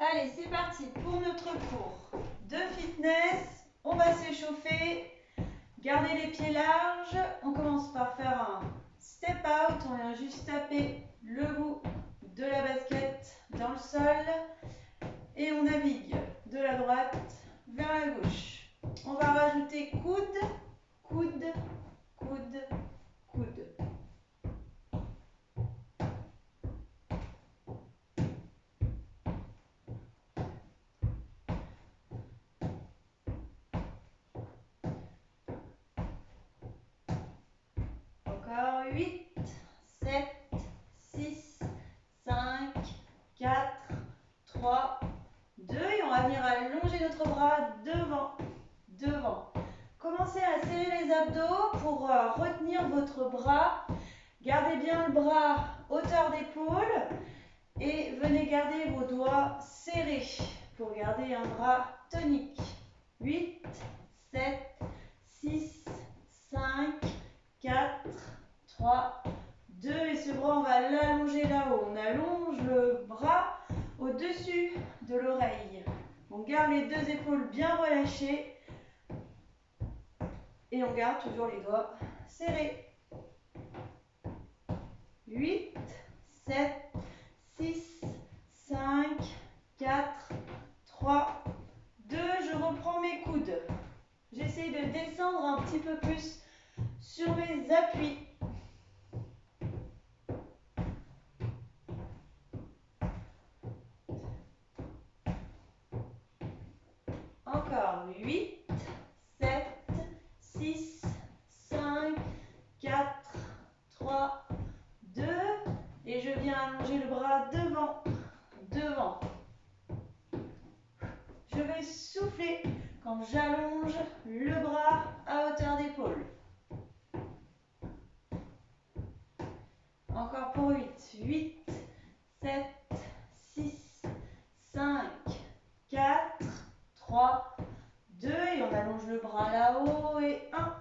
Allez, c'est parti pour notre cours de fitness. On va s'échauffer, garder les pieds larges. On commence par faire un step out. On vient juste taper le bout de la basket dans le sol. Et on navigue de la droite vers la gauche. On va rajouter coude, coude, coude, coude. Encore 8, 7, 6, 5, 4, 3, 2. Et on va venir allonger notre bras devant, devant. Commencez à serrer les abdos pour retenir votre bras. Gardez bien le bras hauteur d'épaule et venez garder vos doigts serrés pour garder un bras tonique. 8, 7, 6, 5, 4, 3, 2. Et ce bras, on va l'allonger là-haut. On allonge le bras au-dessus de l'oreille. On garde les deux épaules bien relâchées. Et on garde toujours les doigts serrés. 8, 7, 6, 5, 4, 3, 2. Je reprends mes coudes. J'essaie de descendre un petit peu plus sur mes appuis. Encore 8, 7, 6, 5, 4, 3, 2. Et je viens allonger le bras devant, devant. Je vais souffler quand j'allonge le bras à hauteur d'épaule. Encore pour 8. 8, 7, 6, 5, 4, 3, 2. Et on allonge le bras là-haut. Et 1,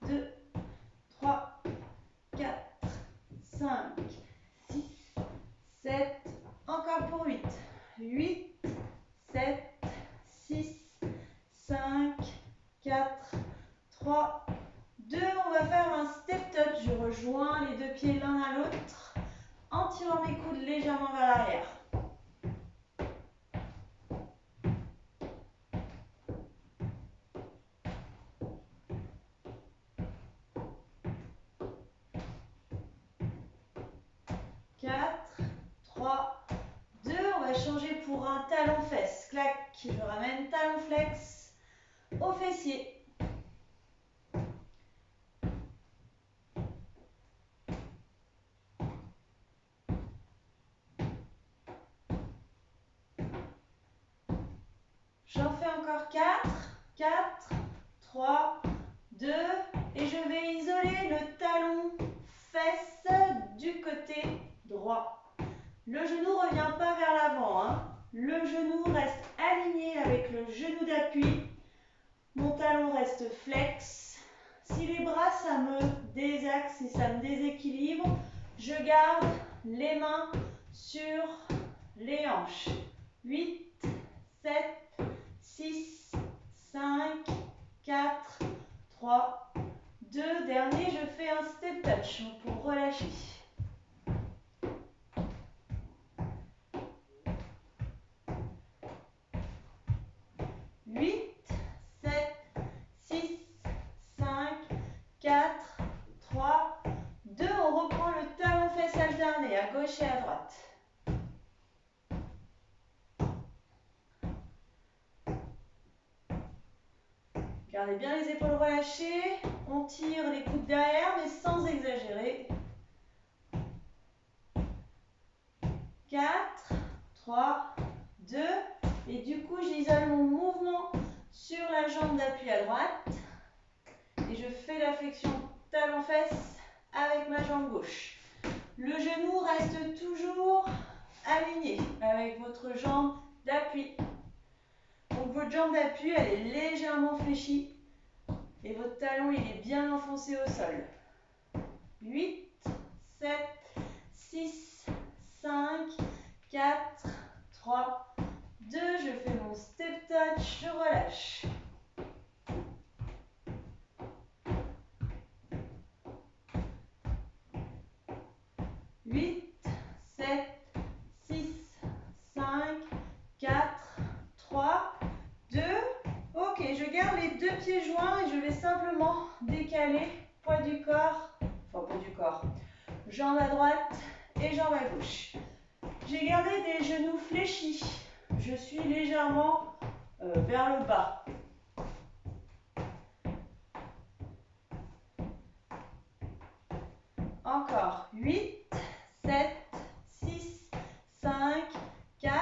2, 3, 4, 5, 6, 7. Encore pour 8. 8, 7, 6, 5, 4, 3, 2. On va faire un step touch. Je rejoins les deux pieds l'un à l'autre en tirant mes coudes légèrement vers l'arrière. On va changer pour un talon-fesse. Clac, je ramène talon-flex au fessier. J'en fais encore 4, 4, 3, 2. Et je vais isoler le talon-fesse du côté droit. Le genou ne revient pas vers l'avant, hein. Le genou reste aligné avec le genou d'appui. Mon talon reste flex. Si les bras, ça me désaxe, si ça me déséquilibre, je garde les mains sur les hanches. 8, 7, 6, 5, 4, 3, 2. Dernier, je fais un step touch pour relâcher. 8, 7, 6, 5, 4, 3, 2. On reprend le talon-fesse alterné à gauche et à droite. Gardez bien les épaules relâchées. On tire les coudes derrière, mais sans exagérer. 4, 3, 2. Et du coup, j'isole mon mouvement sur la jambe d'appui à droite. Et je fais la flexion talon-fesse avec ma jambe gauche. Le genou reste toujours aligné avec votre jambe d'appui. Donc votre jambe d'appui, elle est légèrement fléchie et votre talon, il est bien enfoncé au sol. 8, 7, 6, 5, 4, 3, 2, je fais mon step touch, je relâche. 8, 7, 6, 5, 4, 3, 2. Ok, je garde les deux pieds joints et je vais simplement décaler poids du corps, enfin poids du corps, jambe à droite et jambe à gauche. J'ai gardé des genoux fléchis. Je suis légèrement vers le bas. Encore. 8, 7, 6, 5, 4,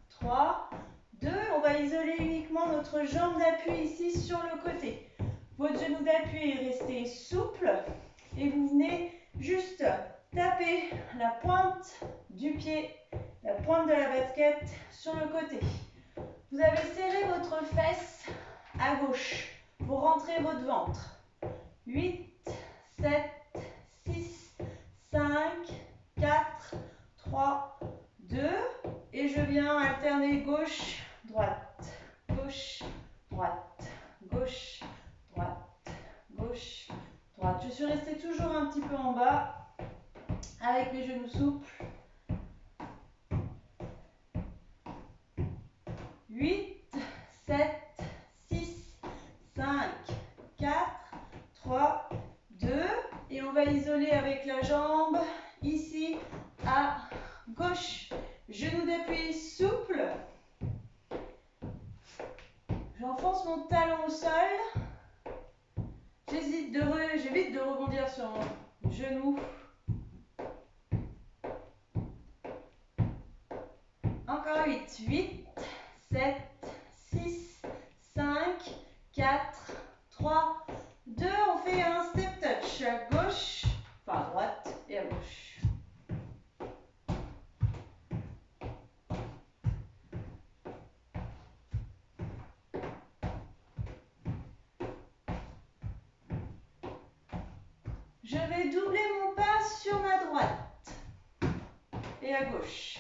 3, 2. On va isoler uniquement notre jambe d'appui ici sur le côté. Votre genou d'appui est resté souple et vous venez juste taper la pointe du pied, la pointe de la basket sur le côté. Vous avez serré votre fesse à gauche pour rentrer votre ventre. 8, 7, 6, 5, 4, 3, 2. Et je viens alterner gauche, droite, gauche, droite, gauche, droite, gauche, droite. Je suis restée toujours un petit peu en bas avec les genoux souples. 8, 7, 6, 5, 4, 3, 2. Et on va isoler avec la jambe ici à gauche. Genou d'appui souple. J'enfonce mon talon au sol. J'évite de rebondir sur mon genou. Encore 8. 8, 7, 6, 5, 4, 3, 2. On fait un step touch à gauche, enfin à droite et à gauche. Je vais doubler mon pas sur ma droite et à gauche.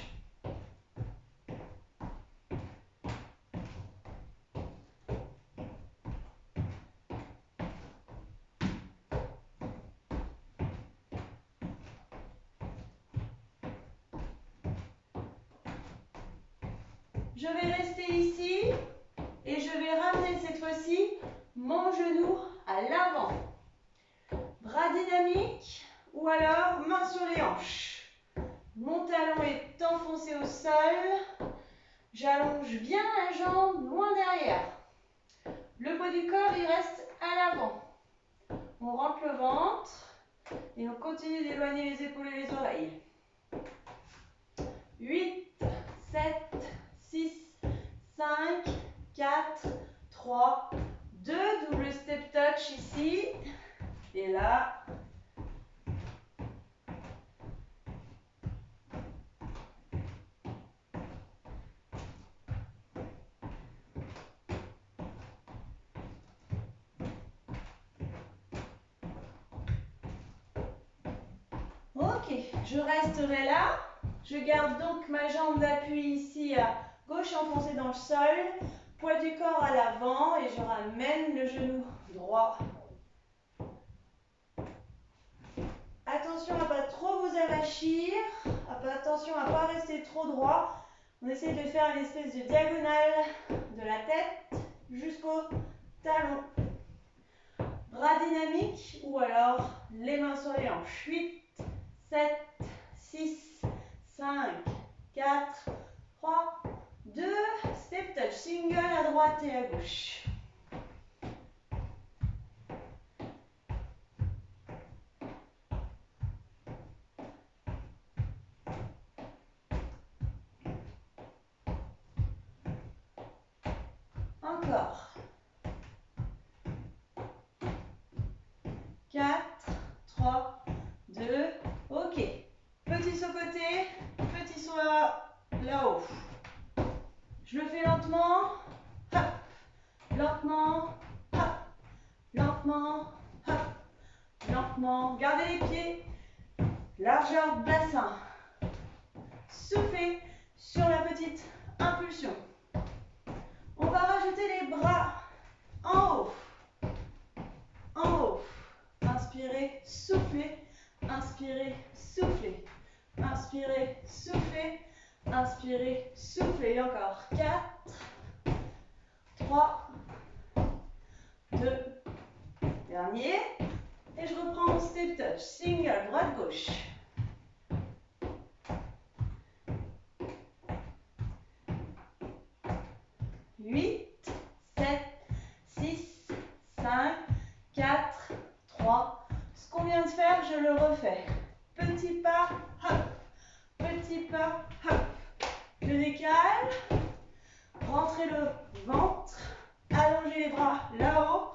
Je vais rester ici et je vais ramener cette fois-ci mon genou à l'avant. Bras dynamique ou alors main sur les hanches. Mon talon est enfoncé au sol. J'allonge bien la jambe loin derrière. Le poids du corps, il reste à l'avant. On rentre le ventre et on continue d'éloigner les épaules et les oreilles. 8, 7, 6, 5, 4, 3, 2. Double step touch ici. Et là. Ok, je resterai là. Je garde donc ma jambe d'appui ici à gauche enfoncée dans le sol. Poids du corps à l'avant et je ramène le genou droit. Attention à ne pas trop vous avachir. Attention à ne pas rester trop droit. On essaie de faire une espèce de diagonale de la tête jusqu'au talon. Bras dynamiques ou alors les mains sur les hanches. 8, 7, 6, 5, 4, 3, 2. Step touch, single à droite et à gauche. Encore. 4, 3, 2. Ok. Petit saut côté, petit saut là-haut. Je le fais lentement. Hop. Lentement. Hop. Lentement. Hop. Lentement. Gardez les pieds. Largeur de bassin. Soufflez sur la petite impulsion. Inspirez, soufflez. Inspirez, soufflez. Inspirez, soufflez. Et encore. 4, 3, 2. Dernier. Et je reprends mon step touch. Single, droite-gauche. 8, 7, 6, 5, 4, 3. Ce qu'on vient de faire, je le refais. Petit pas, hop. Petit pas, hop. Je décale. Rentrez le ventre. Allongez les bras là-haut.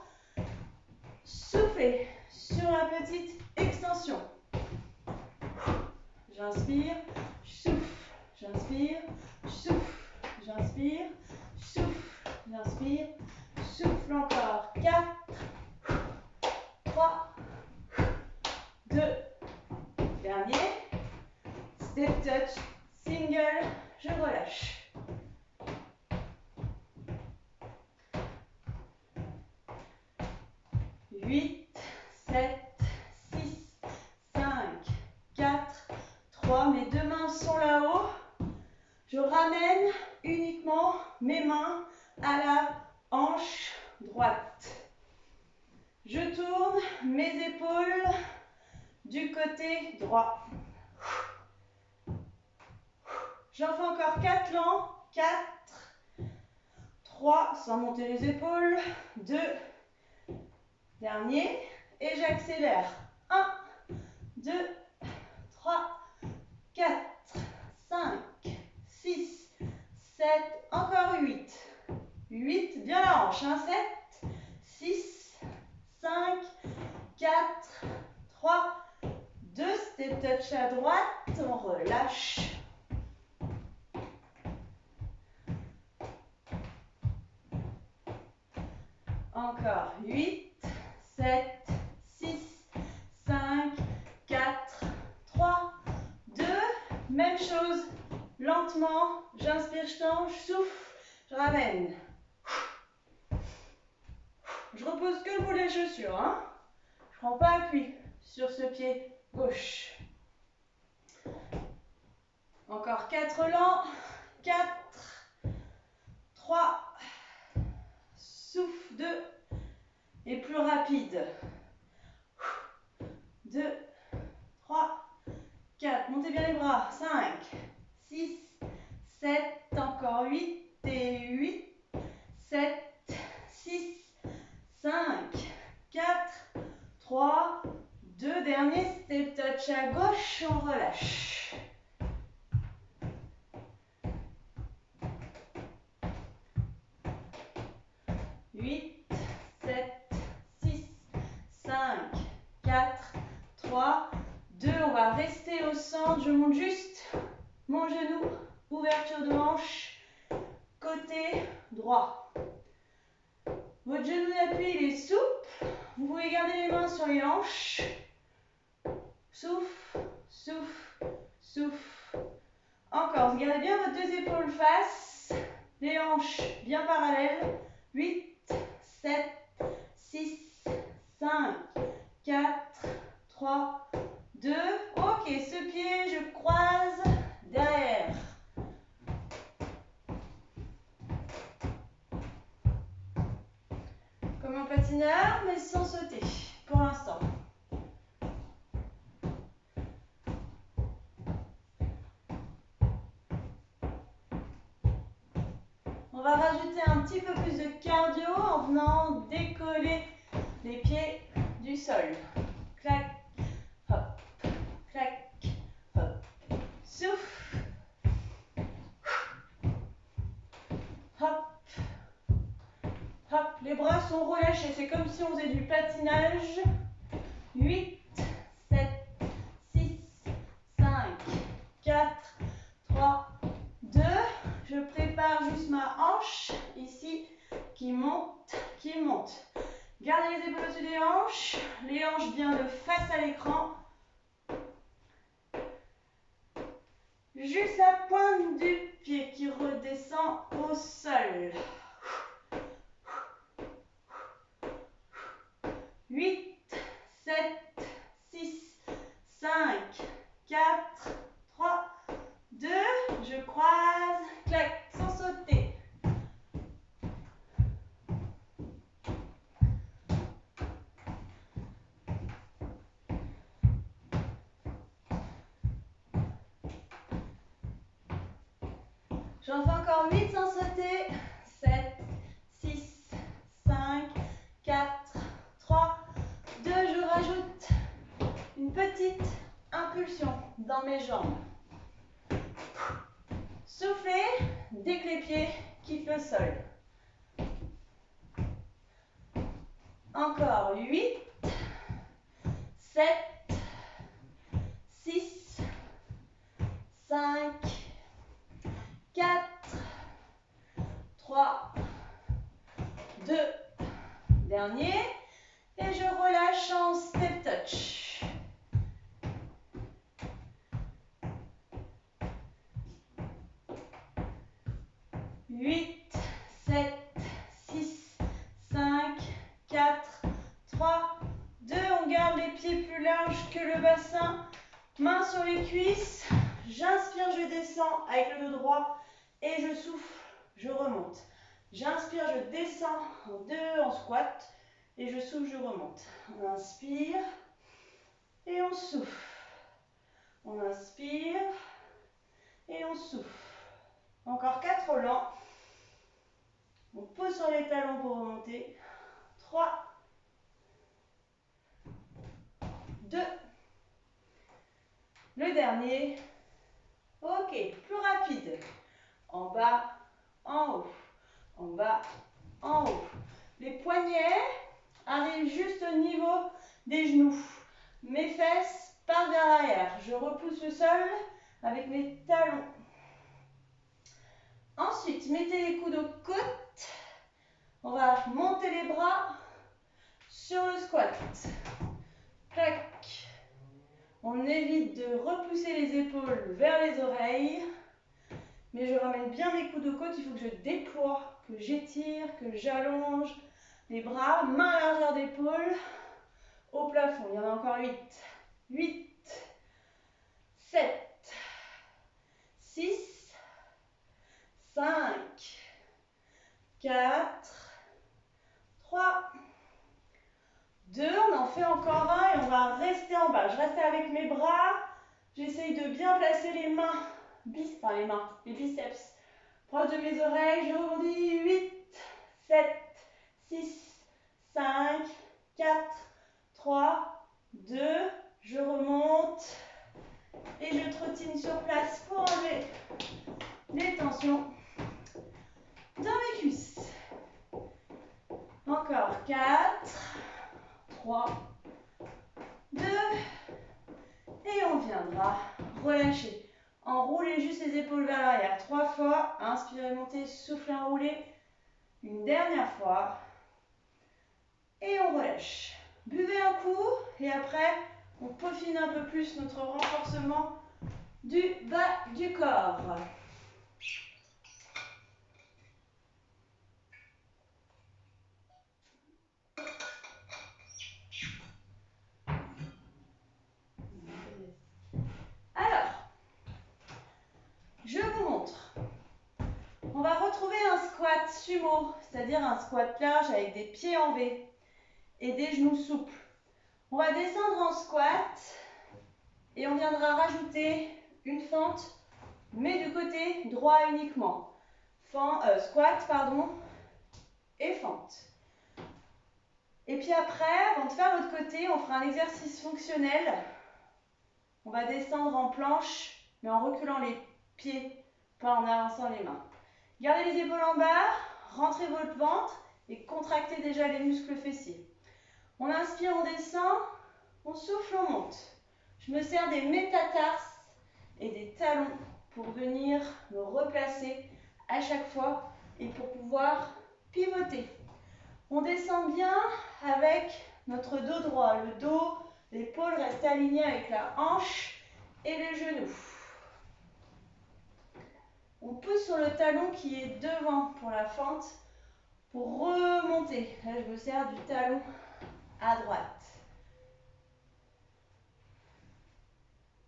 Soufflez sur la petite extension. J'inspire, souffle. J'inspire, souffle. J'inspire, souffle. J'inspire, souffle encore. 4, 3, 2. Dernier. Step touch, single. Je relâche. 8, 7, 6, 5, 4, 3. Mes deux mains sont là-haut. Je ramène uniquement mes mains à la hanche droite. Je tourne mes épaules du côté droit. J'en fais encore 4 lents. 4, 3, sans monter les épaules. 2, dernier. Et j'accélère. 1, 2, 3, 4, 5, 6, 7, encore 8. 8, bien la hanche. 7, 6, 5, 4, 3, 2. Step touch à droite. On relâche. Encore 8, 7, 6, 5, 4, 3, 2. Même chose. Lentement. J'inspire, je tends, je souffle, je ramène. Je repose que le bout des chaussures. Je ne prends pas appui sur ce pied gauche. Encore 4 lents. 4, 3, souffle, 2. Et plus rapide. 2, 3, 4. Montez bien les bras. 5, 6, 7. Encore 8. Et 8, 7, 6, 5, 4, 3, 2. Dernier step touch à gauche. On relâche. 8, 7, 6, 5, 4, 3, 2. On va rester au centre. Je monte juste mon genou. Ouverture de hanche. Côté droit. Votre genou d'appui, il est souple. Vous pouvez garder les mains sur les hanches. Souffle, souffle, souffle. Encore. Gardez bien vos deux épaules face. Les hanches bien parallèles. 8, 7, 6, 5, 4, 3, 2. Ok, ce pied, je croise derrière. Comme un patineur, mais sans sauter, pour l'instant. On va rajouter un petit peu plus de cardio en venant décoller les pieds du sol. Clac, hop, clac, hop. Souffle. Hop, hop. Les bras sont relâchés. C'est comme si on faisait du patinage. 8, 7, 6, 5, 4, 3, 2. Je prépare juste ma hanche ici qui monte, qui monte. Gardez les épaules au-dessus des hanches. Les hanches bien de face à l'écran. Juste la pointe du pied qui redescend au sol. 8, 7, 6, 5, J'en fais encore 8 sans sauter. 7, 6, 5, 4, 3, 2. Je rajoute une petite impulsion dans mes jambes. Soufflez dès que les pieds quittent le sol. Encore 8, 7, 6, 5, 4, 3, 2. Dernier. Et je relâche en step touch. Huit, 7, 6, 5, 4, 3, 2. On garde les pieds plus larges que le bassin. Mains sur les cuisses. J'inspire, je descends avec le dos droit. Et je souffle, je remonte. J'inspire, je descends en 2 en squat. Et je souffle, je remonte. On inspire et on souffle. On inspire et on souffle. Encore 4 relents. On pose sur les talons pour remonter. 3, 2. Le dernier. Ok, plus rapide. En bas, en haut. En bas, en haut. Les poignets arrivent juste au niveau des genoux. Mes fesses partent vers l'arrière. Je repousse le sol avec mes talons. Ensuite, mettez les coudes aux côtes. On va monter les bras sur le squat. Clac. On évite de repousser les épaules vers les oreilles. Mais je ramène bien mes coudes aux côtes. Il faut que je déploie, que j'étire, que j'allonge les bras. Main à largeur d'épaule au plafond. Il y en a encore 8. 8, 7, 6, 5, 4, 3, 2. On en fait encore un et on va rester en bas. Je reste avec mes bras. J'essaye de bien placer les mains, les biceps proches de mes oreilles. Je rebondis. 8, 7, 6, 5, 4, 3, 2. Je remonte et je trottine sur place pour enlever les tensions dans mes cuisses. Encore 4, 3, 2. Et on viendra relâcher. Enroulez juste les épaules vers l'arrière 3 fois. Inspirez, montez, soufflez, enroulez. Une dernière fois. Et on relâche. Buvez un coup et après, on peaufine un peu plus notre renforcement du bas du corps. Alors, je vous montre. On va retrouver un squat sumo, c'est-à-dire un squat large avec des pieds en V et des genoux souples. On va descendre en squat et on viendra rajouter une fente, mais du côté droit uniquement. Squat, et fente. Et puis après, avant de faire l'autre côté, on fera un exercice fonctionnel. On va descendre en planche, mais en reculant les pieds, pas en avançant les mains. Gardez les épaules en bas, rentrez votre ventre et contractez déjà les muscles fessiers. On inspire, on descend, on souffle, on monte. Je me sers des métatarses et des talons pour venir me replacer à chaque fois et pour pouvoir pivoter. On descend bien avec notre dos droit. Le dos, l'épaule reste alignée avec la hanche et les genoux. On pousse sur le talon qui est devant pour la fente pour remonter. Là, je me sers du talon à droite.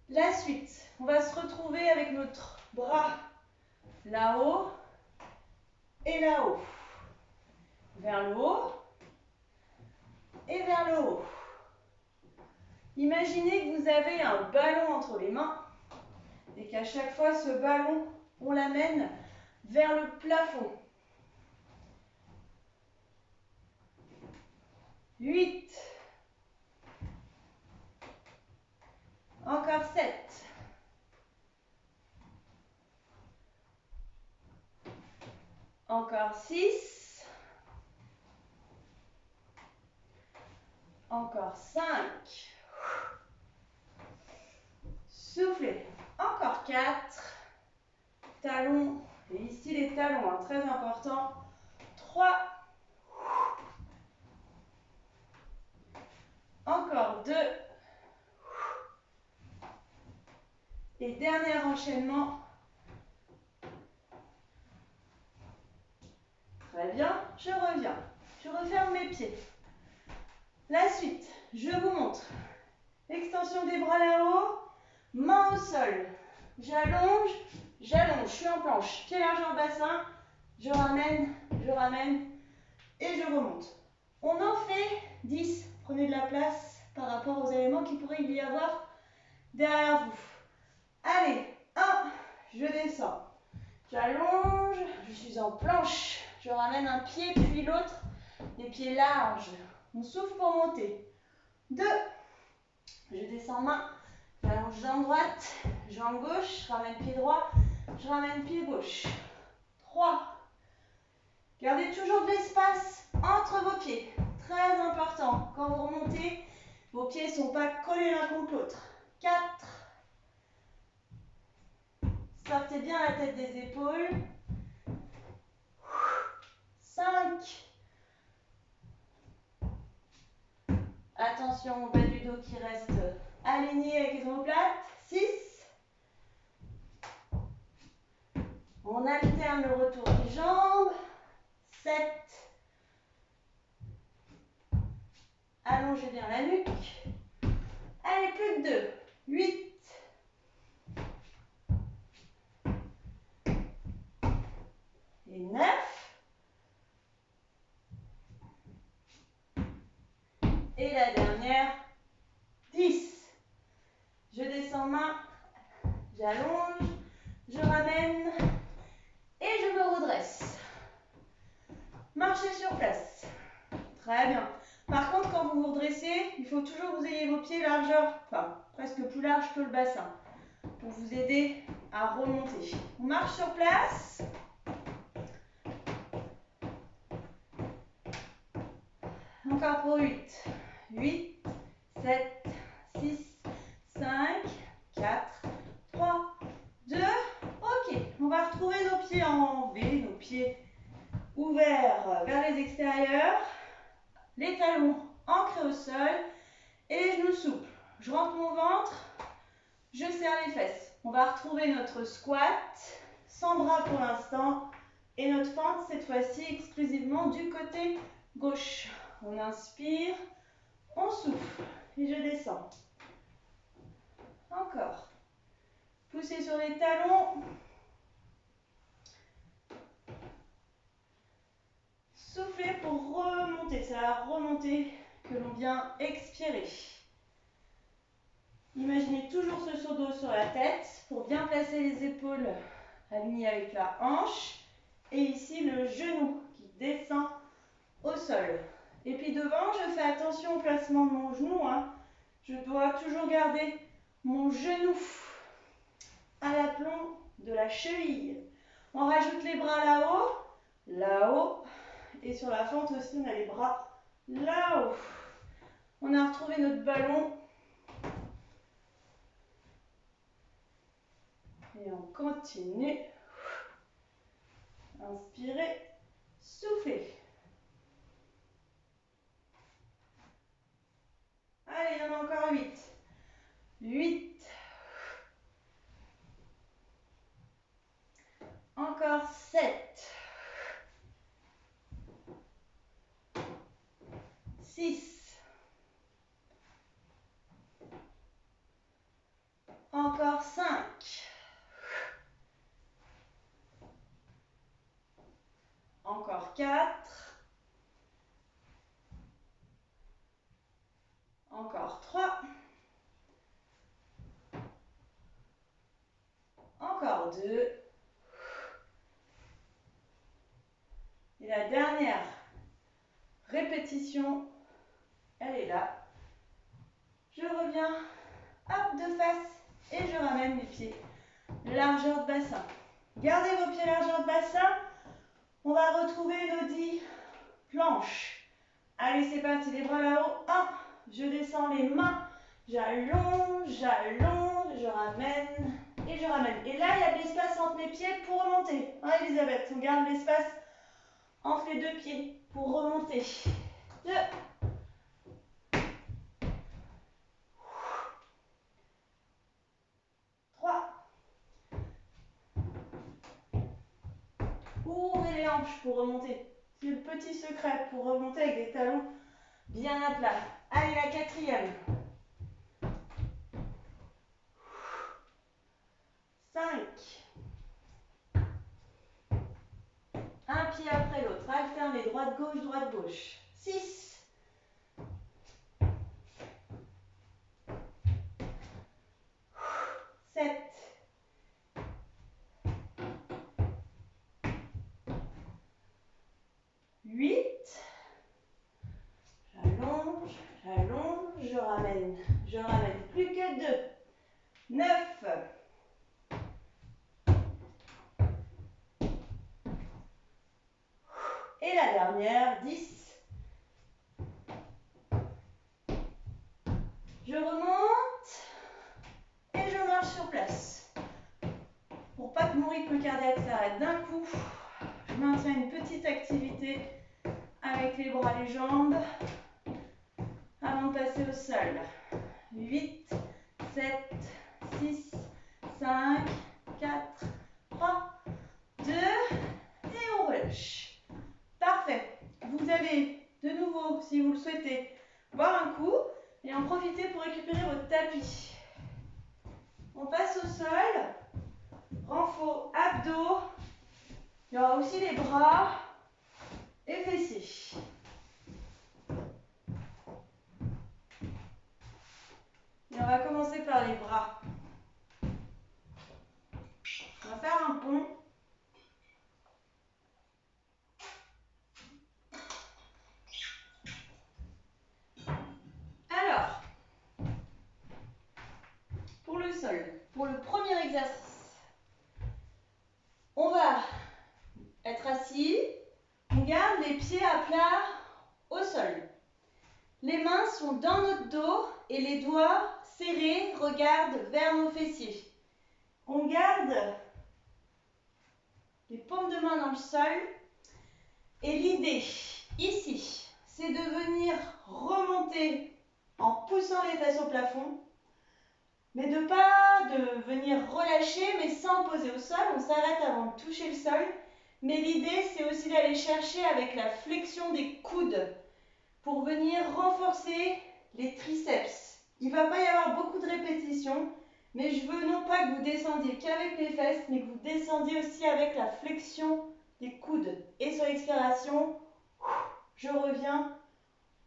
La suite, on va se retrouver avec notre bras là-haut et là-haut. Vers le haut et vers le haut. Imaginez que vous avez un ballon entre les mains et qu'à chaque fois ce ballon, on l'amène vers le plafond. 8. Encore 7. Encore 6. Encore 5. Soufflez. Encore 4. Talons. Et ici les talons, hein, très important. 3. Encore 2. Et dernier enchaînement. Très bien, je reviens. Je referme mes pieds. La suite, je vous montre. Extension des bras là-haut, main au sol. J'allonge, j'allonge, je suis en planche. Pied large en bassin, je ramène et je remonte. On en fait 10. Prenez de la place par rapport aux éléments qu'il pourrait y avoir derrière vous. Allez, 1, je descends. J'allonge, je suis en planche. Je ramène un pied puis l'autre, les pieds larges. On souffle pour monter. 2, je descends main, j'allonge jambe droite, jambe gauche, je ramène pied droit, je ramène pied gauche. 3, gardez toujours de l'espace entre vos pieds. Très important, quand vous remontez, vos pieds ne sont pas collés l'un contre l'autre. 4, sortez bien la tête des épaules. 5, attention au bas du dos qui reste aligné avec les omoplates. 6, on alterne le retour des jambes. 7, allongez bien la nuque. Allez, plus que 2. 8, et 9. Et la dernière, 10. Je descends main, j'allonge, je ramène et je me redresse. Marchez sur place. Très bien. Par contre, quand vous vous redressez, il faut toujours que vous ayez vos pieds largeur, enfin presque plus large que le bassin, pour vous aider à remonter. On marche sur place. Encore pour 8. 8, 7, 6, 5, 4, 3, 2. Ok, on va retrouver nos pieds en V, nos pieds ouverts vers les extérieurs, les talons ancrés au sol et les genoux souples. Je rentre mon ventre, je serre les fesses. On va retrouver notre squat, sans bras pour l'instant, et notre fente cette fois-ci exclusivement du côté gauche. On inspire, on souffle et je descends. Encore. Poussez sur les talons. Soufflez pour remonter. C'est la remontée que l'on vient expirer. Imaginez toujours ce seau d'eau sur la tête pour bien placer les épaules alignées avec la hanche. Et ici le genou qui descend au sol. Et puis devant, je fais attention au placement de mon genou. Je dois toujours garder mon genou à l'aplomb de la cheville. On rajoute les bras là-haut, là-haut. Et sur la fente aussi, on a les bras là-haut. On a retrouvé notre ballon. Et on continue. Inspirez, soufflez. Allez, il y en a encore 8. 8. Encore 7. 6. Encore 5. Encore 4. Encore 3. Encore 2. Et la dernière répétition, elle est là. Je reviens, hop, de face, et je ramène mes pieds largeur de bassin. Gardez vos pieds largeur de bassin. On va retrouver nos 10 planches. Allez, c'est parti, les bras là-haut. 1, je descends les mains, j'allonge, j'allonge, je ramène et je ramène. Et là, il y a de l'espace entre mes pieds pour remonter. Hein, Elisabeth, on garde l'espace entre les deux pieds pour remonter. 2, 3. Ouvrez les hanches pour remonter. C'est le petit secret pour remonter avec des talons bien à plat. Allez, la 4e. 5. Un pied après l'autre. Alternez droite-gauche, droite-gauche. 6. 7. 8. J'allonge, j'allonge, je ramène. Je ramène. Plus que 2. 9. Et la dernière, 10. Je remonte et je marche sur place. Pour pas que mon rythme cardiaque s'arrête d'un coup, je maintiens une petite activité avec les bras, les jambes, avant de passer au sol. 8, 7, 6, 5, 4, 3, 2, et on relâche. Parfait. Vous allez de nouveau, si vous le souhaitez, boire un coup et en profiter pour récupérer votre tapis. On passe au sol. Renfort abdos. Il y aura aussi les bras et fessiers. Et on va commencer par les bras. On va faire un pont. Alors, pour le sol, pour le premier exercice, on va être assis, on garde les pieds à plat au sol. Les mains sont dans notre dos et les doigts serrés regardent vers nos fessiers. On garde les paumes de main dans le sol. Et l'idée, ici, c'est de venir remonter en poussant les fesses au plafond, mais de pas de venir relâcher, mais sans poser au sol. On s'arrête avant de toucher le sol. Mais l'idée, c'est aussi d'aller chercher avec la flexion des coudes pour venir renforcer les triceps. Il ne va pas y avoir beaucoup de répétitions, mais je veux non pas que vous descendiez qu'avec les fesses, mais que vous descendiez aussi avec la flexion des coudes. Et sur l'expiration, je reviens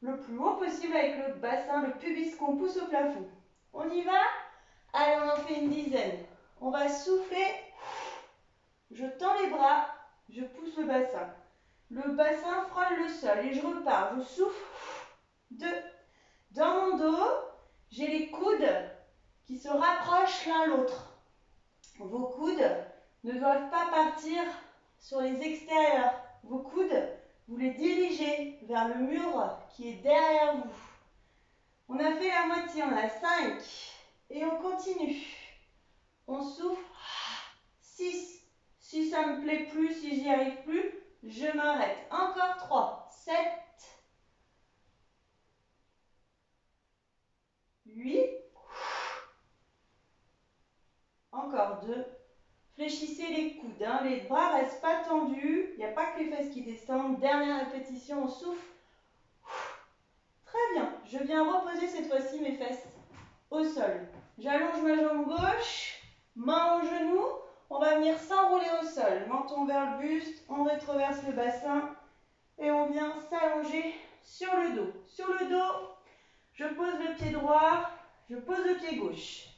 le plus haut possible avec le bassin, le pubis qu'on pousse au plafond. On y va? Allez, on en fait une dizaine. On va souffler. Je tends les bras, je pousse le bassin. Le bassin frôle le sol et je repars. Je souffle. 2. Dans mon dos, j'ai les coudes qui se rapprochent l'un l'autre. Vos coudes ne doivent pas partir sur les extérieurs. Vos coudes, vous les dirigez vers le mur qui est derrière vous. On a fait la moitié, on a 5. Et on continue. On souffle. 6. Si ça ne me plaît plus, si j'y arrive plus, je m'arrête. Encore 3. 7. 8. Encore 2. Fléchissez les coudes, hein. Les bras ne restent pas tendus. Il n'y a pas que les fesses qui descendent. Dernière répétition, on souffle. Très bien. Je viens reposer cette fois-ci mes fesses au sol. J'allonge ma jambe gauche, main au genou. On va venir s'enrouler au sol. Menton vers le buste, on rétroverse le bassin et on vient s'allonger sur le dos. Sur le dos, je pose le pied droit, je pose le pied gauche.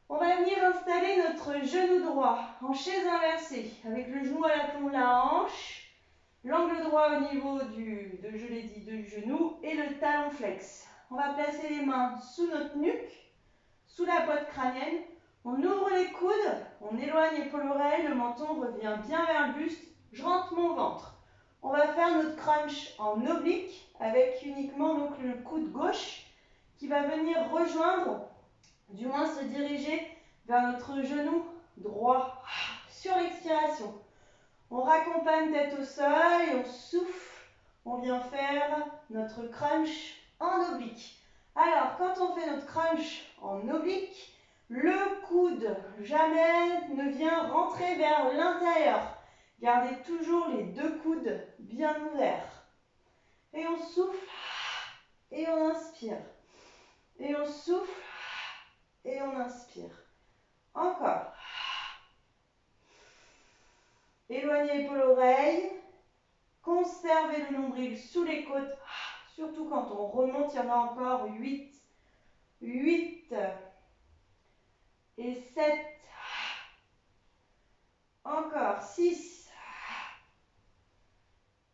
On va venir installer notre genou droit en chaise inversée avec le genou à l'aplomb de la hanche. L'angle droit au niveau je l'ai dit, du genou et le talon flex. On va placer les mains sous notre nuque, sous la boîte crânienne. On ouvre les coudes, on éloigne épaule-oreille, le menton revient bien vers le buste. Je rentre mon ventre. On va faire notre crunch en oblique avec uniquement donc le coude gauche qui va venir rejoindre, du moins se diriger vers notre genou droit sur l'expiration. On raccompagne tête au sol et on souffle. On vient faire notre crunch en oblique. Alors, quand on fait notre crunch en oblique, le coude jamais ne vient rentrer vers l'intérieur. Gardez toujours les deux coudes bien ouverts. Et on souffle et on inspire. Et on souffle et on inspire. Encore. Éloignez épaule-oreille. Conservez le nombril sous les côtes. Surtout quand on remonte, il y en a encore 8. 8 et 7. Encore 6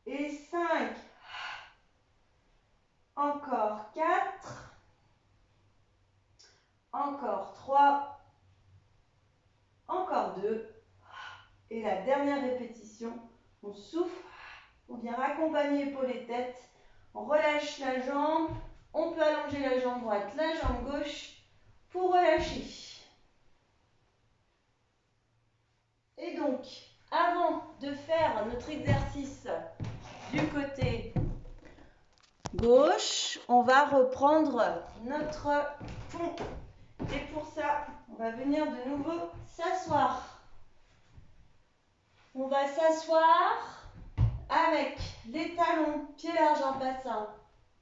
et 5. Encore 4. Encore 3. Encore 2. Et la dernière répétition, on souffle, on vient raccompagner épaules et tête, on relâche la jambe, on peut allonger la jambe droite, la jambe gauche pour relâcher. Et donc, avant de faire notre exercice du côté gauche, on va reprendre notre pont. Et pour ça, on va venir de nouveau s'asseoir. On va s'asseoir avec les talons, pieds larges en bassin,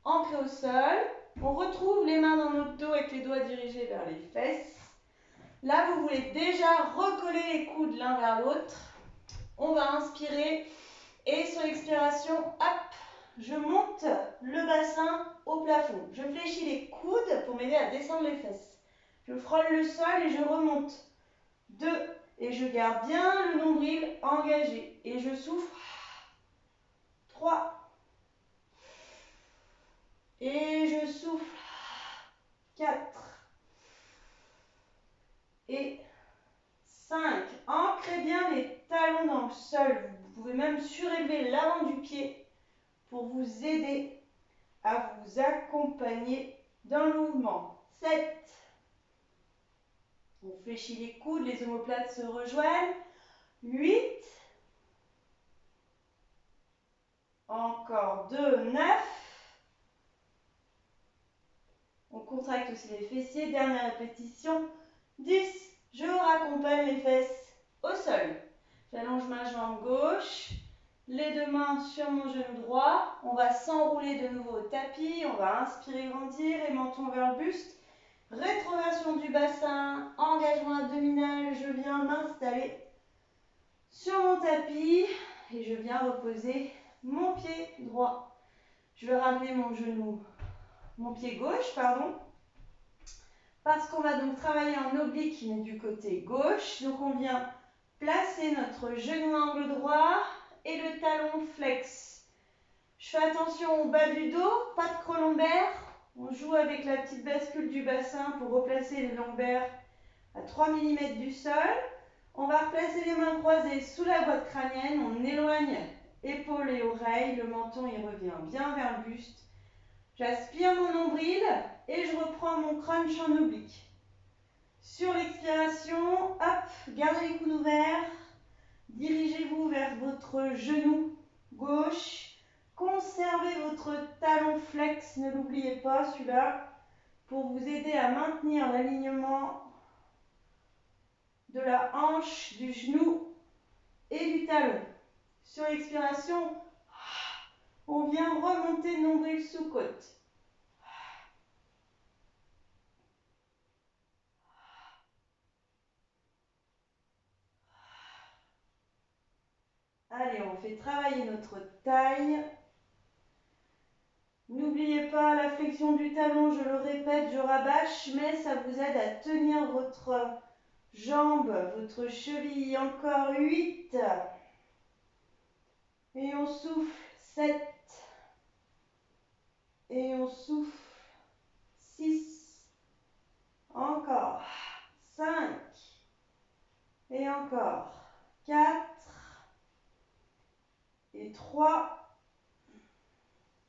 ancrés au sol. On retrouve les mains dans notre dos avec les doigts dirigés vers les fesses. Là, vous voulez déjà recoller les coudes l'un vers l'autre. On va inspirer et sur l'expiration, hop, je monte le bassin au plafond. Je fléchis les coudes pour m'aider à descendre les fesses. Je frôle le sol et je remonte. 2. Et je garde bien le nombril engagé. Et je souffle. 3. Et je souffle. 4. Et 5. Ancrez bien les talons dans le sol. Vous pouvez même surélever l'avant du pied pour vous aider à vous accompagner dans le mouvement. 7. On fléchit les coudes, les omoplates se rejoignent. 8. Encore 2, 9. On contracte aussi les fessiers. Dernière répétition. 10. Je raccompagne les fesses au sol. J'allonge ma jambe gauche. Les deux mains sur mon genou droit. On va s'enrouler de nouveau au tapis. On va inspirer, grandir et menton vers le buste. Rétroversion du bassin. Engagement abdominal. Je viens m'installer sur mon tapis et je viens reposer mon pied droit. Je vais ramener mon pied gauche, parce qu'on va donc travailler en oblique, mais du côté gauche. Donc on vient placer notre genou à angle droit et le talon flex. Je fais attention au bas du dos, pas de creux lombaire. On joue avec la petite bascule du bassin pour replacer les lombaires à 3 mm du sol. On va replacer les mains croisées sous la boîte crânienne. On éloigne épaules et oreilles. Le menton il revient bien vers le buste. J'aspire mon nombril et je reprends mon crunch en oblique. Sur l'expiration, hop, gardez les coudes ouverts. Dirigez-vous vers votre genou gauche. Conservez votre talon flex, ne l'oubliez pas celui-là, pour vous aider à maintenir l'alignement de la hanche, du genou et du talon. Sur l'expiration, on vient remonter le nombril sous côte. Allez, on fait travailler notre taille. N'oubliez pas la flexion du talon, je le répète, je rabâche, mais ça vous aide à tenir votre jambe, votre cheville. Encore 8. Et on souffle. 7. Et on souffle. 6. Encore. 5. Et encore. 4. Et 3.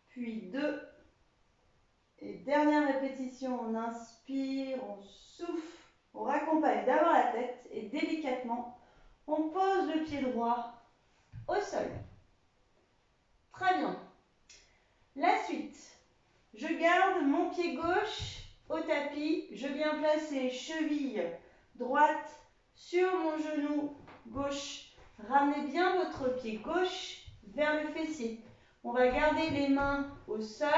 Puis 2. Et dernière répétition, on inspire, on souffle, on raccompagne d'abord la tête et délicatement, on pose le pied droit au sol. Très bien. La suite, je garde mon pied gauche au tapis, je viens placer cheville droite sur mon genou gauche. Ramenez bien votre pied gauche vers le fessier. On va garder les mains au sol.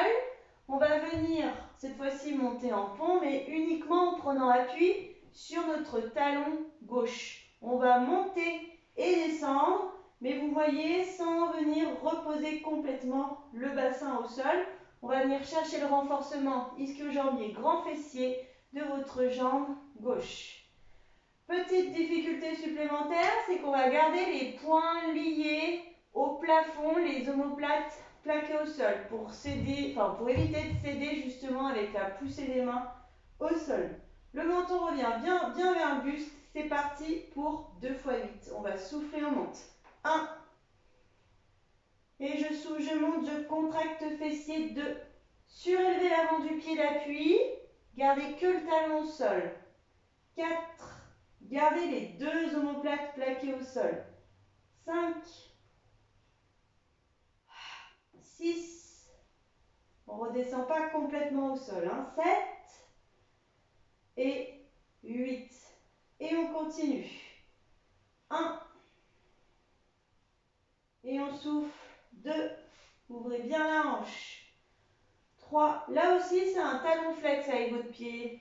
On va venir cette fois-ci monter en pont, mais uniquement en prenant appui sur notre talon gauche. On va monter et descendre, mais vous voyez, sans venir reposer complètement le bassin au sol. On va venir chercher le renforcement ischio-jambier, grand fessier de votre jambe gauche. Petite difficulté supplémentaire, c'est qu'on va garder les poings liés au plafond, les omoplates plaquées au sol pour éviter de céder justement avec la poussée des mains au sol. Le menton revient bien vers le buste. C'est parti pour 2 x 8. On va souffler, on monte. 1. Et je souffle, je monte, je contracte fessier. 2. Surélevez l'avant du pied d'appui. Gardez que le talon au sol. 4. Gardez les 2 omoplates plaquées au sol. 5. 6. On ne redescend pas complètement au sol. 7. Et 8. Et on continue. 1. Et on souffle. 2. Ouvrez bien la hanche. 3. Là aussi, c'est un talon flex avec votre pied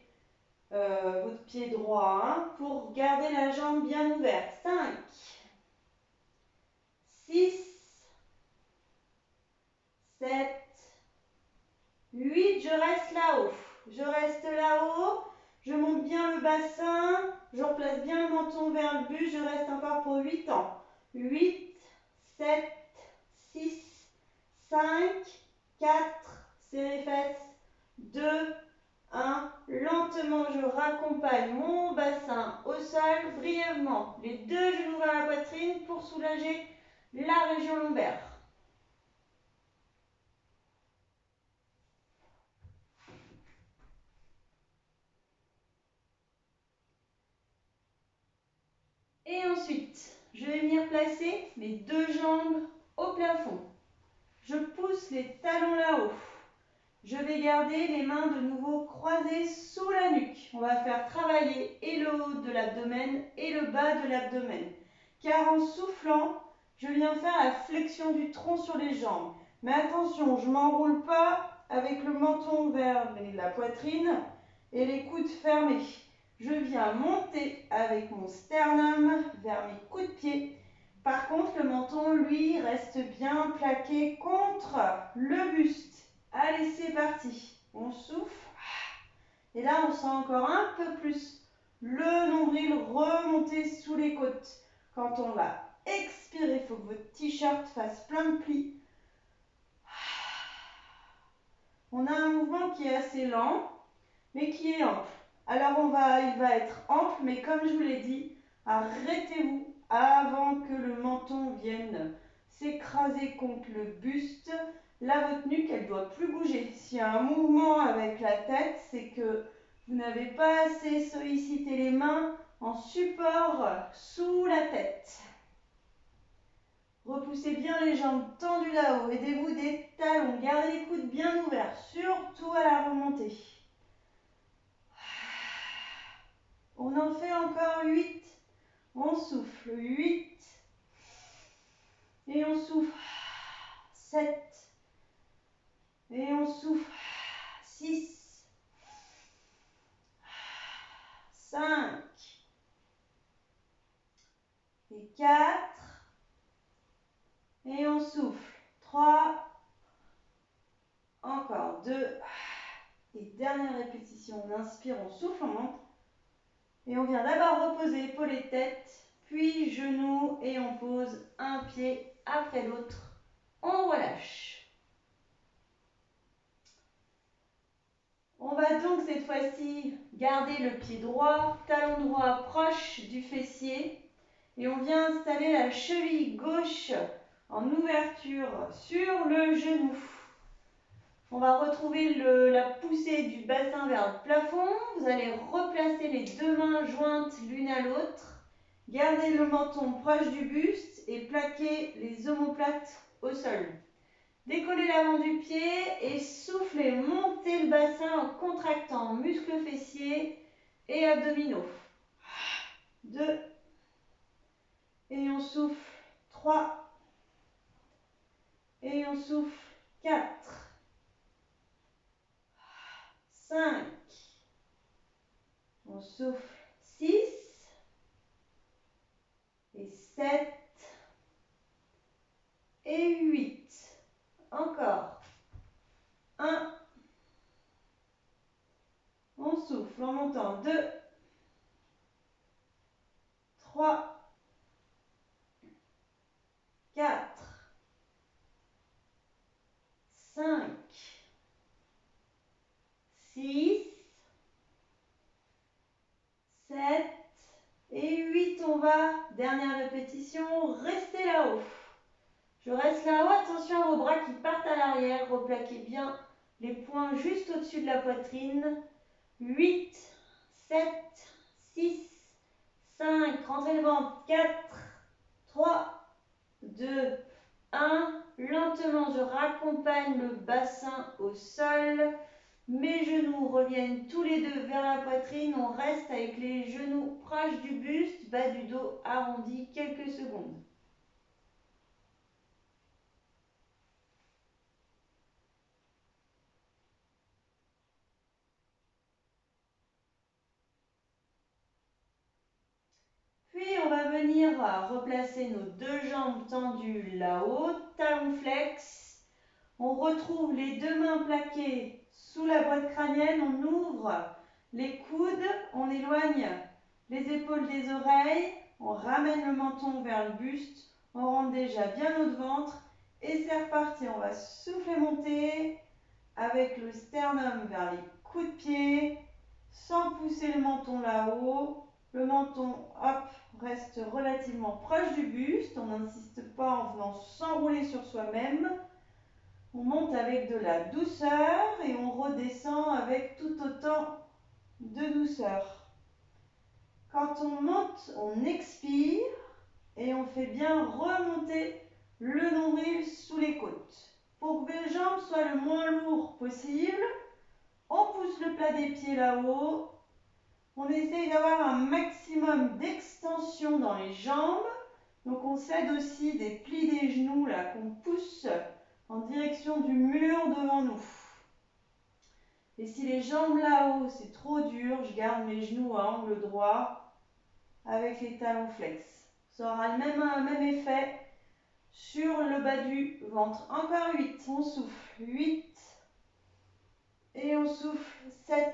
droit, hein, pour garder la jambe bien ouverte. 5. 6. 7. 8. Je reste là-haut. Je reste là-haut. Je monte bien le bassin. Je replace bien le menton vers le buste. Je reste encore pour 8 ans. 8. 7. 6. 5. 4. Serrez les fesses. 2. 1. Lentement, je raccompagne mon bassin au sol brièvement. Les 2 genoux vers la poitrine pour soulager la région lombaire. Et ensuite, je vais venir placer mes 2 jambes au plafond. Je pousse les talons là-haut. Je vais garder les mains de nouveau croisées sous la nuque. On va faire travailler et le haut de l'abdomen et le bas de l'abdomen. Car en soufflant, je viens faire la flexion du tronc sur les jambes. Mais attention, je ne m'enroule pas avec le menton vers la poitrine et les coudes fermés. Je viens monter avec mon sternum vers mes coudes de pied. Par contre, le menton, lui, reste bien plaqué contre le buste. Allez, c'est parti. On souffle. Et là, on sent encore un peu plus le nombril remonter sous les côtes. Quand on va expirer, il faut que votre t-shirt fasse plein de plis. On a un mouvement qui est assez lent, mais qui est ample. Alors, il va être ample, mais comme je vous l'ai dit, arrêtez-vous avant que le menton vienne s'écraser contre le buste. Là, votre nuque, elle ne doit plus bouger. S'il y a un mouvement avec la tête, c'est que vous n'avez pas assez sollicité les mains en support sous la tête. Repoussez bien les jambes tendues là-haut. Aidez-vous des talons. Gardez les coudes bien ouverts, surtout à la remontée. On en fait encore 8. On souffle. 8. Et on souffle. 7. Et on souffle. 6. 5. Et 4. Et on souffle. 3. Encore 2. Et dernière répétition. On inspire, on souffle, on monte. Et on vient d'abord reposer épaules et tête, puis genoux, et on pose un pied après l'autre on relâche. On va donc cette fois-ci garder le pied droit, talon droit proche du fessier et on vient installer la cheville gauche en ouverture sur le genou. On va retrouver la poussée du bassin vers le plafond. Vous allez replacer les deux mains jointes l'une à l'autre. Gardez le menton proche du buste et plaquez les omoplates au sol. Décollez l'avant du pied et soufflez, montez le bassin en contractant muscles fessiers et abdominaux. 2. Et on souffle. 3. Et on souffle. 4. 5. On souffle. 6. Et 7. Et 8. Encore. 1. On souffle en montant. 2. 3. 4. 5. 6. 7. Et 8. On va. Dernière répétition. Restez là-haut. Je reste là-haut. Attention à vos bras qui partent à l'arrière. Replaquez bien les poings juste au-dessus de la poitrine. 8, 7, 6, 5. Rentrez le ventre. 4, 3, 2, 1. Lentement, je raccompagne le bassin au sol. Mes genoux reviennent tous les deux vers la poitrine. On reste avec les genoux proches du buste, bas du dos arrondi quelques secondes. Puis on va venir replacer nos deux jambes tendues là-haut, talons flex. On retrouve les deux mains plaquées sous la boîte crânienne, on ouvre les coudes, on éloigne les épaules des oreilles, on ramène le menton vers le buste, on rentre déjà bien haut de ventre et c'est reparti. On va souffler monter avec le sternum vers les coups de pied sans pousser le menton là-haut. Le menton, hop, reste relativement proche du buste, on n'insiste pas en venant s'enrouler sur soi-même. On monte avec de la douceur et on redescend avec tout autant de douceur. Quand on monte, on expire et on fait bien remonter le nombril sous les côtes. Pour que les jambes soient le moins lourdes possible, on pousse le plat des pieds là-haut. On essaye d'avoir un maximum d'extension dans les jambes. Donc on s'aide aussi des plis des genoux là qu'on pousse en direction du mur devant nous. Et si les jambes là-haut c'est trop dur, je garde mes genoux à angle droit avec les talons flex. Ça aura le même effet sur le bas du ventre. Encore 8, on souffle. 8 et on souffle. 7,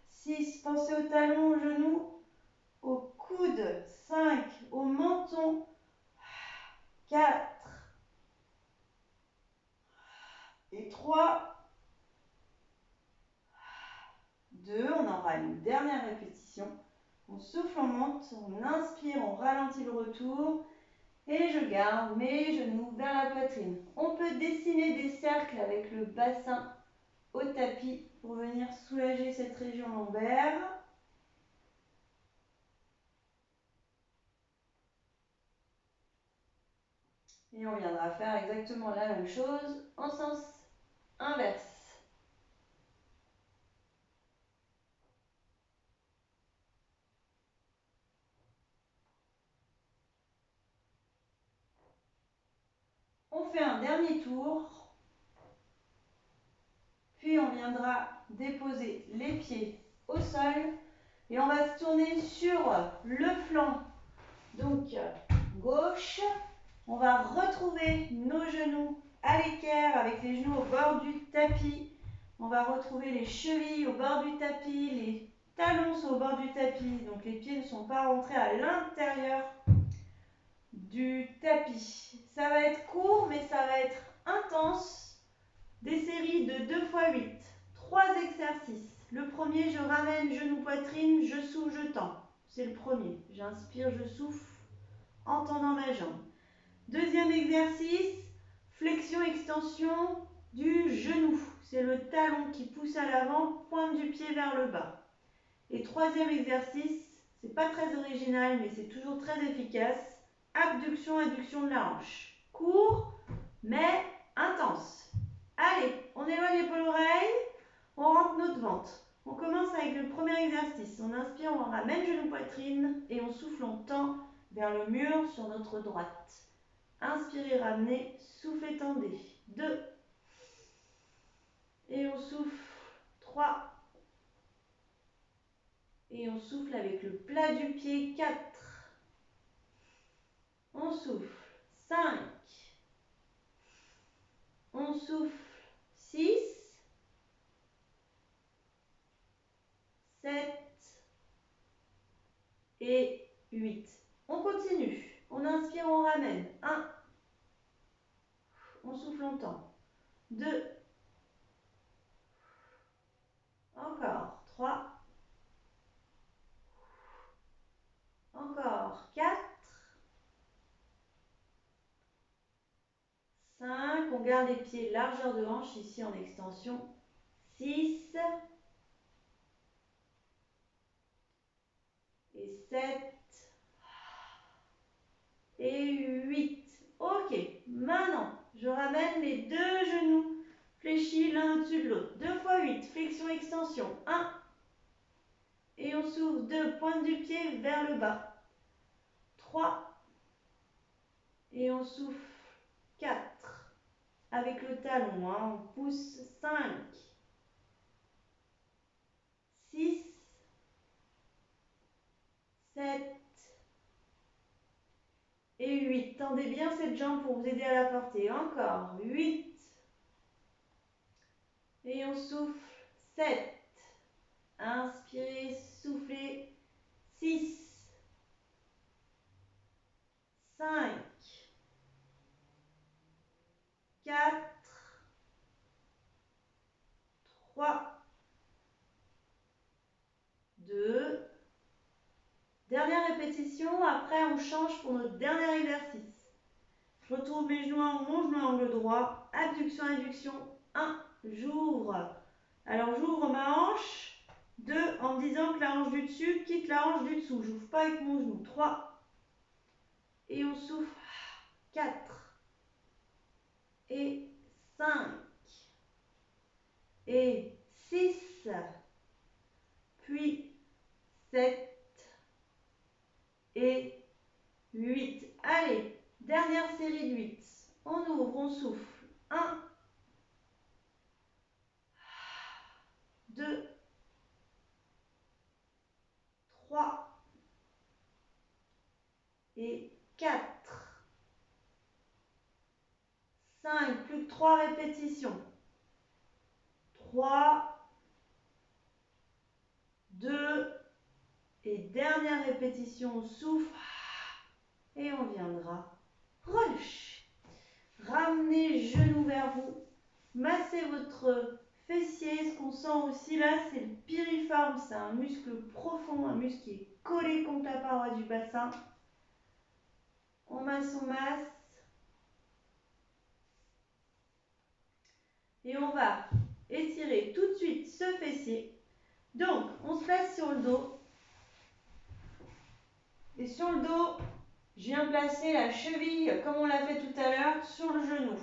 6, pensez aux talons, aux genoux, aux coudes. 5, au menton. 4 et 3, 2, on aura une dernière répétition. On souffle, on monte, on inspire, on ralentit le retour et je garde mes genoux vers la poitrine. On peut dessiner des cercles avec le bassin au tapis pour venir soulager cette région lombaire. Et on viendra faire exactement la même chose en sens inverse. On fait un dernier tour, puis on viendra déposer les pieds au sol et on va se tourner sur le flanc, donc gauche. On va retrouver nos genoux à l'équerre avec les genoux au bord du tapis. On va retrouver les chevilles au bord du tapis, les talons sont au bord du tapis, donc les pieds ne sont pas rentrés à l'intérieur du du tapis. Ça va être court, mais ça va être intense. Des séries de 2 x 8. 3 exercices. Le premier, je ramène genou poitrine, je souffle, je tends. C'est le premier. J'inspire, je souffle en tendant ma jambe. Deuxième exercice, flexion-extension du genou. C'est le talon qui pousse à l'avant, pointe du pied vers le bas. Et troisième exercice, c'est pas très original, mais c'est toujours très efficace. Abduction, adduction de la hanche. Court, mais intense. Allez, on éloigne l'épaule-oreille, on rentre notre ventre. On commence avec le premier exercice. On inspire, on ramène genou-poitrine et on souffle, on tend vers le mur sur notre droite. Inspirez, ramenez, soufflez, tendez. 2. Et on souffle. 3. Et on souffle avec le plat du pied. 4. On souffle. 5. On souffle. 6. 7. Et 8. On continue. On inspire, on ramène. 1. On souffle longtemps. 2. Encore. 3. Encore. 4. 5. On garde les pieds largeur de hanche ici en extension. 6. Et 7. Et 8. Ok. Maintenant, je ramène les deux genoux fléchis l'un au-dessus de l'autre. 2 x 8. Flexion, extension. 1. Et on souffle 2. Pointe du pied vers le bas. 3. Et on souffle 4. Avec le talon, on pousse. 5. 6. 7. Et 8. Tendez bien cette jambe pour vous aider à la porter. Encore. 8. Et on souffle. 7. Inspirez, soufflez. 6. 5. 4. 3. 2. Dernière répétition. Après, on change pour notre dernier exercice. Je retrouve mes genoux en mon genou à angle droit. Abduction, adduction. 1. J'ouvre. Alors, j'ouvre ma hanche. 2. En me disant que la hanche du dessus quitte la hanche du dessous. Je n'ouvre pas avec mon genou. 3. Et on souffle. 4. Et 5. Et 6. Puis 7. Et 8. Allez, dernière série de 8. On ouvre, on souffle. 1, 2, 3 et 4. 5, plus que 3 répétitions. 3, 2 et dernière répétition, on souffle et on viendra relâcher. Ramenez genoux vers vous, massez votre fessier. Ce qu'on sent aussi là, c'est le piriforme, c'est un muscle profond, un muscle qui est collé contre la paroi du bassin. On masse, on masse. Et on va étirer tout de suite ce fessier. Donc, on se place sur le dos. Et sur le dos, je viens placer la cheville, comme on l'a fait tout à l'heure, sur le genou.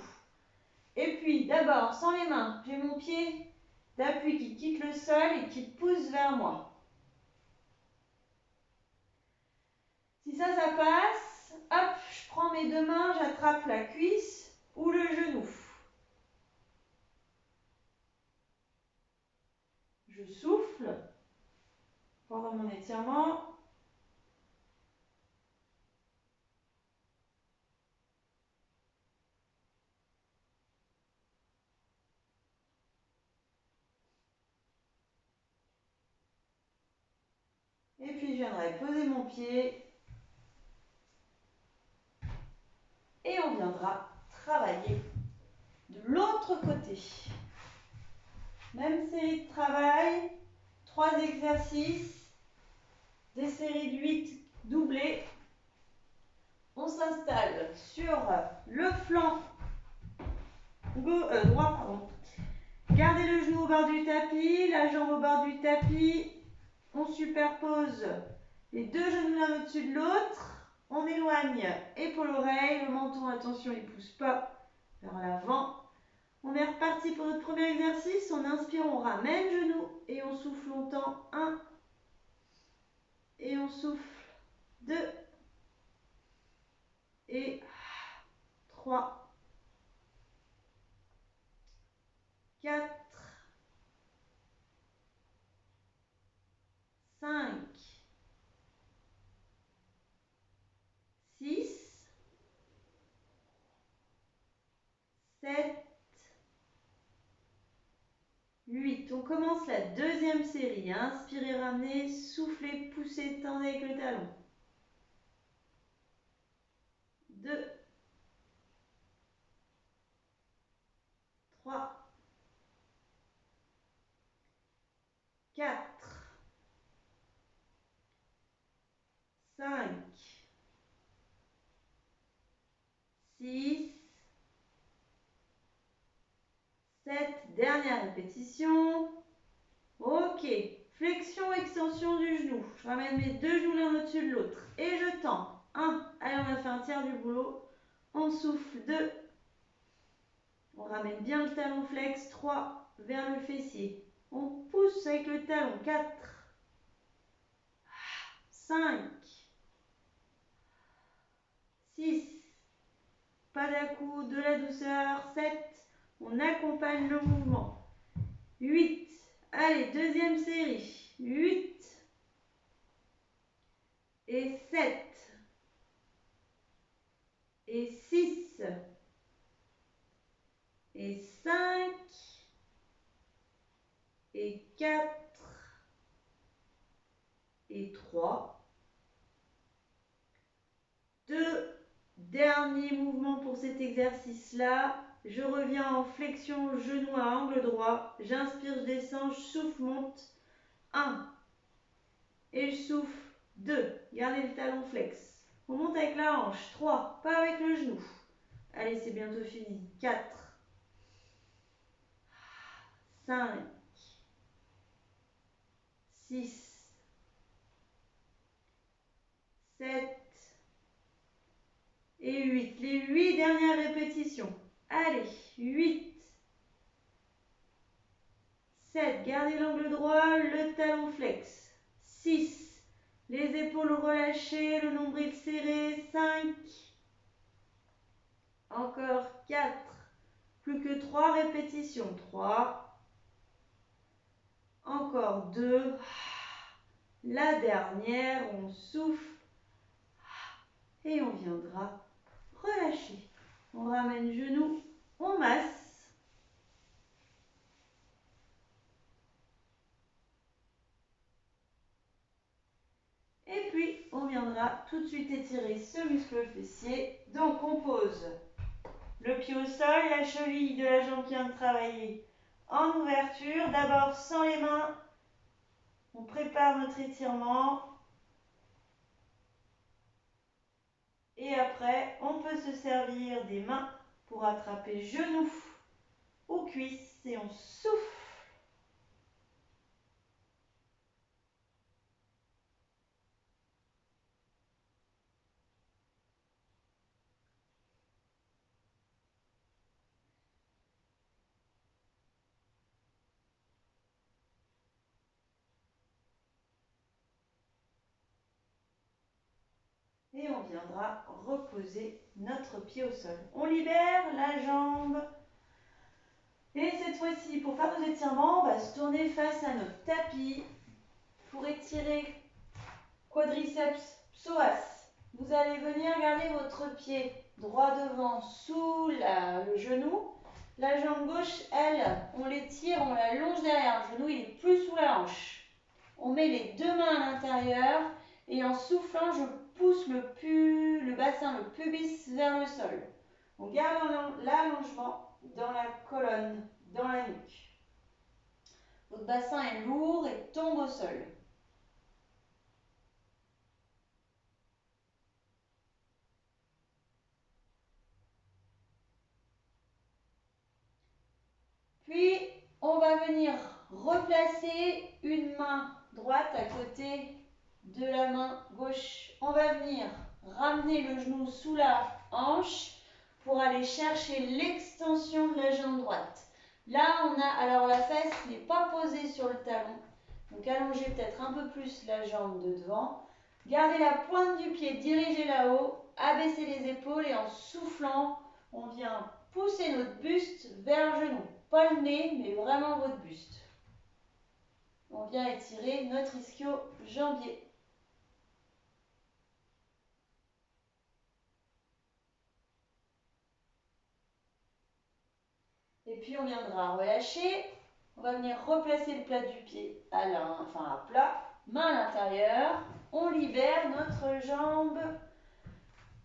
Et puis, d'abord, sans les mains, j'ai mon pied d'appui qui quitte le sol et qui pousse vers moi. Si ça passe, hop, je prends mes deux mains, j'attrape la cuisse ou le genou. Je souffle pendant mon étirement. Et puis, je viendrai poser mon pied on viendra travailler de l'autre côté. Même série de travail, 3 exercices, des séries de 8 doublées. On s'installe sur le flanc droit, pardon. Gardez le genou au bord du tapis, la jambe au bord du tapis. On superpose les deux genoux l'un au-dessus de l'autre. On éloigne épaule-oreille, le menton, attention, il ne pousse pas vers l'avant. On est reparti pour notre premier exercice. On inspire, on ramène genou et on souffle longtemps. 1. Et on souffle. 2. Et 3. 4. 5. 6. 7. 8. On commence la deuxième série. Inspirez, ramenez, soufflez, poussez, tendez avec le talon. 2. 3. 4. 5. 6. 7. Dernière répétition. Ok. Flexion, extension du genou. Je ramène mes deux genoux l'un au-dessus de l'autre. Et je tends. 1. Allez, on a fait un tiers du boulot. On souffle. 2. On ramène bien le talon flex. 3. Vers le fessier. On pousse avec le talon. 4. 5. 6. Pas d'à-coup, de la douceur. 7. On accompagne le mouvement. 8. Allez, deuxième série. 8. Et 7. Et 6. Et 5. Et 4. Et 3. 2. Dernier mouvement pour cet exercice-là. Je reviens en flexion, genou à angle droit. J'inspire, je descends, je souffle, monte. 1. Et je souffle. 2. Gardez le talon flex. On monte avec la hanche. 3. Pas avec le genou. Allez, c'est bientôt fini. 4. 5. 6. 7. Et 8. Les 8 dernières répétitions. Allez, 8. 7. Gardez l'angle droit, le talon flex. 6. Les épaules relâchées, le nombril serré. 5. Encore 4. Plus que 3 répétitions. 3. Encore 2. La dernière, on souffle. Et on viendra relâcher. On ramène genou, on masse. Et puis, on viendra tout de suite étirer ce muscle fessier. Donc, on pose le pied au sol, la cheville de la jambe qui vient de travailler en ouverture. D'abord, sans les mains, on prépare notre étirement. Et après, on peut se servir des mains pour attraper genoux ou cuisses et on souffle. Et on viendra reposer notre pied au sol. On libère la jambe. Et cette fois-ci, pour faire nos étirements, on va se tourner face à notre tapis pour étirer quadriceps, psoas. Vous allez venir garder votre pied droit devant sous le genou. La jambe gauche, elle, on l'étire, on la longe derrière. Le genou, il est plus sous la hanche. On met les deux mains à l'intérieur et en soufflant, je pousse le bassin, le pubis vers le sol. On garde l'allongement dans la colonne, dans la nuque. Votre bassin est lourd et tombe au sol. Puis, on va venir replacer une main droite à côté de la main gauche. On va venir ramener le genou sous la hanche pour aller chercher l'extension de la jambe droite. Là, on a, alors la fesse n'est pas posée sur le talon, donc allongez peut-être un peu plus la jambe de devant. Gardez la pointe du pied dirigée là-haut, abaissez les épaules et en soufflant, on vient pousser notre buste vers le genou. Pas le nez, mais vraiment votre buste. On vient étirer notre ischio-jambier. Et puis on viendra relâcher. On va venir replacer le plat du pied à plat, main à l'intérieur. On libère notre jambe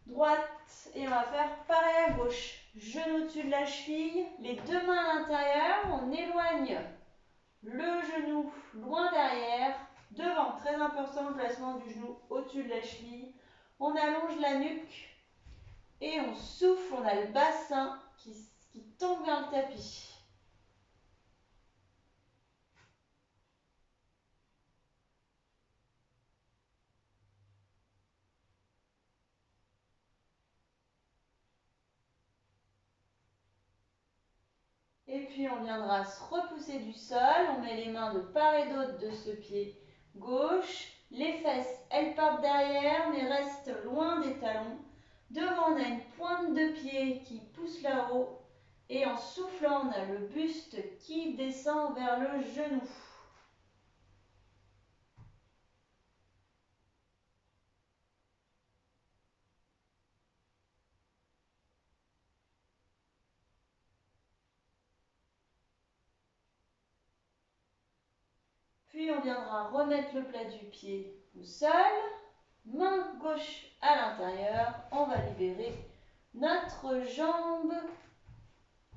droite et on va faire pareil à gauche. Genou au-dessus de la cheville, les deux mains à l'intérieur, on éloigne le genou loin derrière, devant, très important le placement du genou au-dessus de la cheville. On allonge la nuque et on souffle, on a le bassin qui tombe vers le tapis. Et puis on viendra se repousser du sol, on met les mains de part et d'autre de ce pied gauche. Les fesses, elles partent derrière mais restent loin des talons. Devant, on a une pointe de pied qui pousse là-haut. Et en soufflant, on a le buste qui descend vers le genou. Puis on viendra remettre le plat du pied au sol. Main gauche à l'intérieur. On va libérer notre jambe.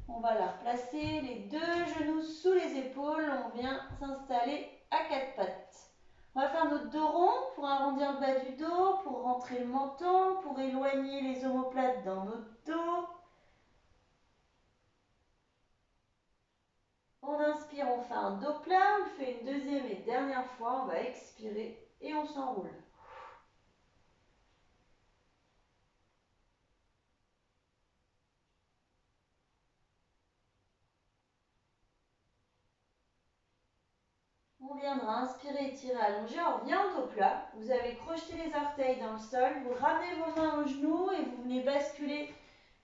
On va la replacer, les deux genoux sous les épaules. On vient s'installer à quatre pattes. On va faire notre dos rond pour arrondir le bas du dos, pour rentrer le menton, pour éloigner les omoplates dans notre dos. On inspire, on fait un dos plat, on le fait une deuxième et dernière fois. On va expirer et on s'enroule. On viendra inspirer, étirer, allonger. On revient au dos plat. Vous avez crocheté les orteils dans le sol. Vous ramenez vos mains aux genoux et vous venez basculer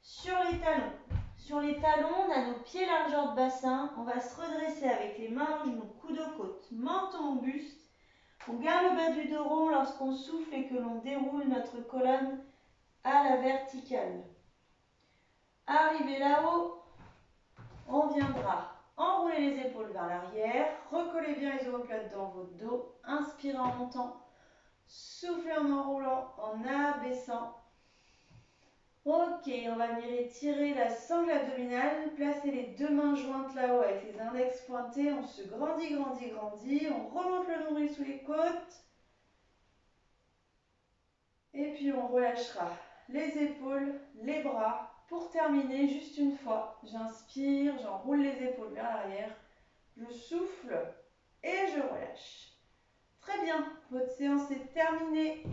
sur les talons. Sur les talons, on a nos pieds largeur de bassin. On va se redresser avec les mains aux genoux, coude aux côtes, menton au buste. On garde le bas du dos rond lorsqu'on souffle et que l'on déroule notre colonne à la verticale. Arrivé là-haut, on viendra enrouler les épaules vers l'arrière, recollez bien les omoplates dans votre dos, inspirez en montant, soufflez en enroulant, en abaissant. Ok, on va venir étirer la sangle abdominale, placer les deux mains jointes là-haut avec les index pointés, on se grandit, grandit, grandit, on remonte le nombril sous les côtes, et puis on relâchera les épaules, les bras. Pour terminer, juste une fois, j'inspire, j'enroule les épaules vers l'arrière, je souffle et je relâche. Très bien, votre séance est terminée.